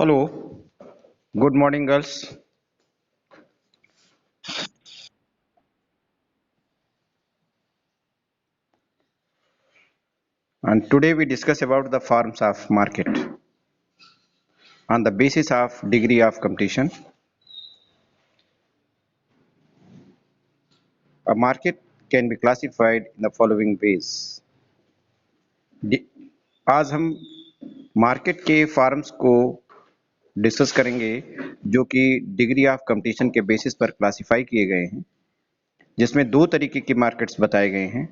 Hello, good morning, girls. And today we discuss about the forms of market on the basis of degree of competition. A market can be classified in the following ways. डि- आज हम market के forms को discuss करेंगे जो कि degree of competition के basis पर classify किए गए हैं, जिसमें दो तरीके के मार्केट्स बताए गए हैं.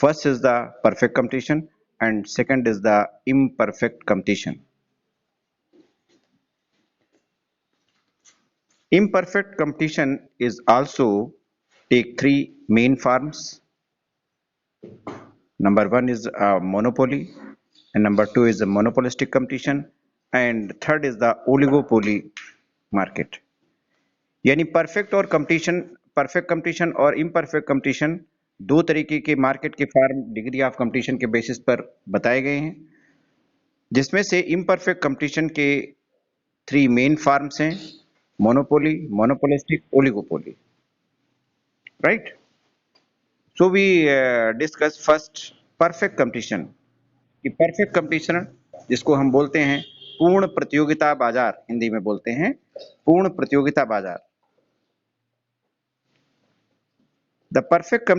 First is the perfect competition and second is the imperfect competition. Imperfect competition is also take three main forms. Number one is monopoly, and number two is the monopolistic competition, and third is the oligopoly market. यानी perfect competition और imperfect competition दो तरीके के market के form degree of competition के basis पर बताए गए हैं, जिसमें से इम्परफेक्ट कंपटीशन के थ्री मेन फॉर्म्स हैं: monopoly, monopolistic, oligopoly. Right. So we discuss first perfect competition. कि परफेक्ट कंपटीशन जिसको हम बोलते हैं पूर्ण प्रतियोगिता बाजार, हिंदी में बोलते हैं पूर्ण प्रतियोगिता बाजार. The perfect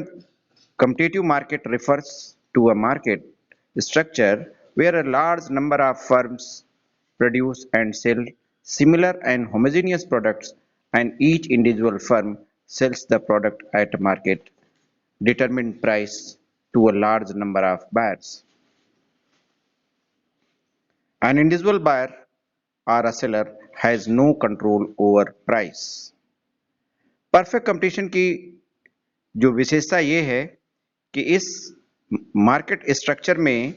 competitive market refers to a market structure where a large number of firms produce and sell similar and homogeneous products, and each individual firm sells the product at a market determined price to a large number of buyers. An individual buyer or a seller has no control over price. Perfect competition की जो विशेषता ये है कि इस market structure में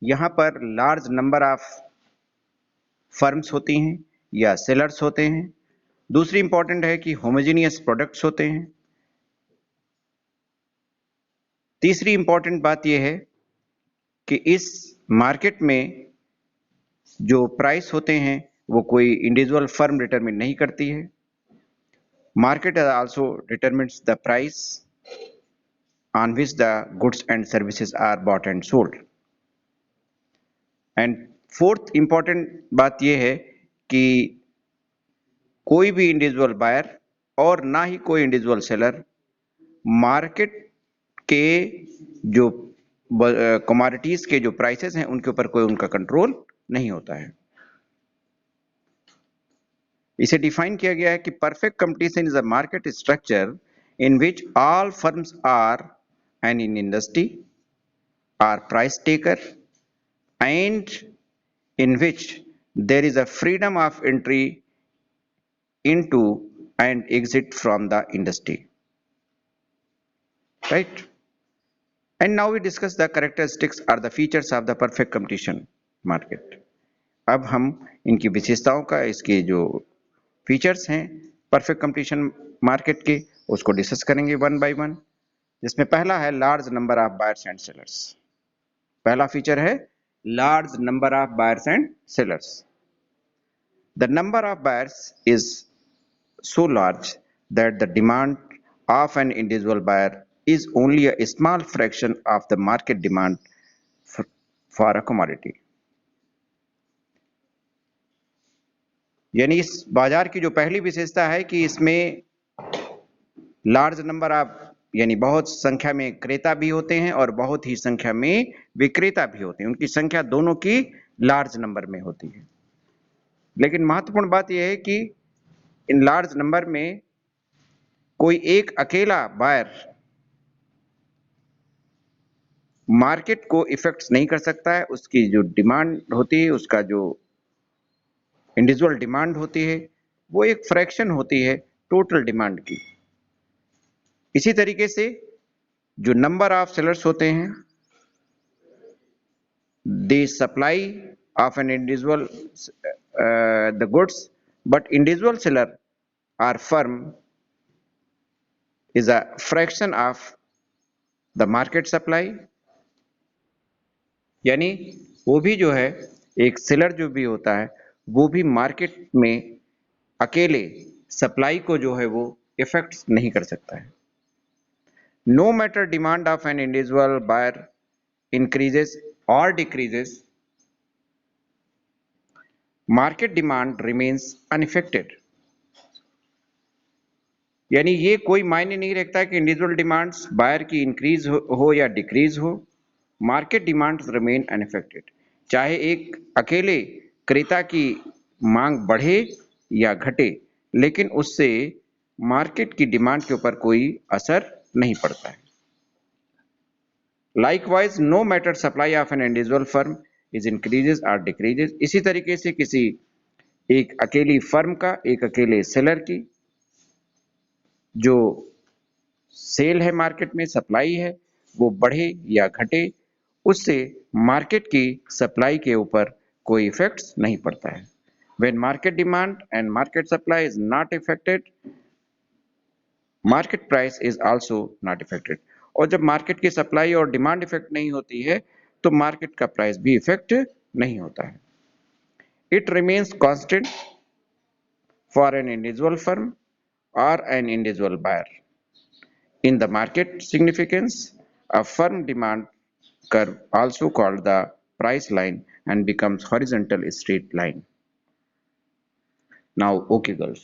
यहाँ पर लार्ज नंबर ऑफ फर्म्स होती हैं या सेलर्स होते हैं. दूसरी इंपॉर्टेंट है कि होमोजेनियस प्रोडक्ट्स होते हैं. तीसरी इंपॉर्टेंट बात यह है कि इस मार्केट में जो प्राइस होते हैं वो कोई इंडिविजुअल फर्म डिटरमिन नहीं करती है. Market also determines the price on which the goods and services are bought and sold. And fourth important बात यह है कि कोई भी इंडिविजुअल बायर और ना ही कोई इंडिविजुअल सेलर मार्केट के जो कमोडिटीज के जो प्राइसेस हैं उनके ऊपर कोई उनका कंट्रोल नहीं होता है. इसे डिफाइन किया गया है कि perfect competition is a market structure in which all firms are an in industry are price taker and in which there is a freedom of entry into and exit from the industry. Right? And now we discuss the characteristics or the features of the perfect competition market. अब हम इनकी विशेषताओं का, इसके जो features हैं perfect competition market के, उसको डिस्कस करेंगे वन बाय वन. जिसमें पहला है large number of buyers and sellers. पहला फीचर है large number of buyers and sellers. The number of buyers is so large that the demand of an individual buyer is only a small fraction of the market demand for a commodity. यानी इस बाजार की जो पहली विशेषता है कि इसमें लार्ज नंबर ऑफ यानी बहुत संख्या में क्रेता भी होते हैं और बहुत ही संख्या में विक्रेता भी होते हैं. उनकी संख्या दोनों की लार्ज नंबर में होती है. लेकिन महत्वपूर्ण बात यह है कि इन लार्ज नंबर में कोई एक अकेला बायर मार्केट को इफेक्ट नहीं कर सकता है. उसकी जो डिमांड होती है, उसका जो इंडिविजुअल डिमांड होती है, वो एक फ्रैक्शन होती है टोटल डिमांड की. इसी तरीके से जो नंबर ऑफ सेलर्स होते हैं, they supply of an individual the goods, but individual seller or firm is a fraction of the market supply. यानी वो भी जो है एक सेलर जो भी होता है वो भी मार्केट में अकेले सप्लाई को जो है वो इफेक्ट नहीं कर सकता है। No matter demand of an individual buyer increases or decreases, market demand remains unaffected। यानी ये कोई मायने नहीं रखता कि इंडिविजुअल डिमांड्स बायर की इंक्रीज हो या डिक्रीज हो, मार्केट डिमांड्स रिमेन अनअफेक्टेड। चाहे एक अकेले क्रेता की मांग बढ़े या घटे, लेकिन उससे मार्केट की डिमांड के ऊपर कोई असर नहीं पड़ता है। Likewise, no matter supply of an individual firm is increases or decreases, इसी तरीके से किसी एक अकेली फर्म का, एक अकेले सेलर की जो सेल है मार्केट में, सप्लाई है, वो बढ़े या घटे, उससे मार्केट की सप्लाई के ऊपर कोई इफेक्ट्स नहीं पड़ता है। When market demand and market supply is not affected, market price is also not affected. और जब मार्केट की सप्लाई और डिमांड इफेक्ट नहीं होती है तो मार्केट का प्राइस भी इफेक्ट नहीं होता है। It remains constant for an individual firm और an individual buyer. In the market significance a firm demand curve also called the price line and becomes horizontal straight line. Now okay girls,